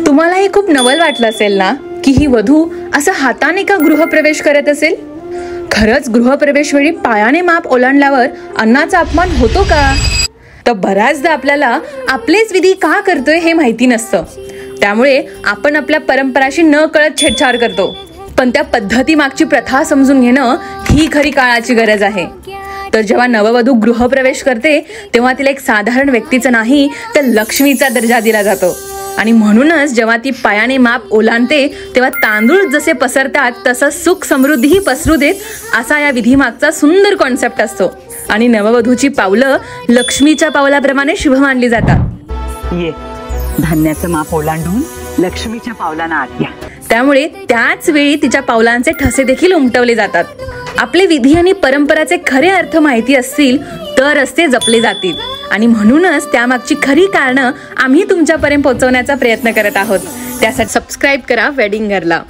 तुम्हाला हे खूप नवल वाटलं असेल ना की ही वधू असं हाताने का गृहप्रवेश करत असेल? खरंच गृहप्रवेश वेळी पायाने माप ओलांडल्यावर अन्नाचा अपमान होतो का? तर बऱ्याचदा आपल्याला आपलेच विधी का करतोय हे माहिती नसतं, त्यामुळे आपण आपल्या परंपराशी न कळत छेडछाड करतो. पण त्या पद्धती मागची प्रथा समजून घेणं ही खरी काळाची गरज आहे. तर जेव्हा नववधू गृहप्रवेश करते तेव्हा तिला एक साधारण व्यक्तीचं नाही तर लक्ष्मीचा दर्जा दिला जातो. आणि म्हणूनच जेव्हा ती पायाने माप ओलांडते तेव्हा तांदूळ जसे पसरतात तसं सुख समृद्धीही पसरू देत, असा या विधीमागचा सुंदर कॉन्सेप्ट असतो. आणि नववधूची पावलं लक्ष्मीच्या पावलाप्रमाणे शुभ मानली जातात. ये धान्याचं माप ओलांडून लक्ष्मीच्या पावलांना आत घ्या. त्यामुळे त्याच वेळी तिच्या पावलांचे ठसे देखील उमटवले जातात. आपले विधी आणि परंपराचे खरे अर्थ माहिती असतील तरच ते जपले जातील. आणि म्हणूनच त्यामागची खरी कारणं आम्ही तुमच्यापर्यंत पोहोचवण्याचा प्रयत्न करत आहोत. त्यासाठी सबस्क्राईब करा वेडिंगरला.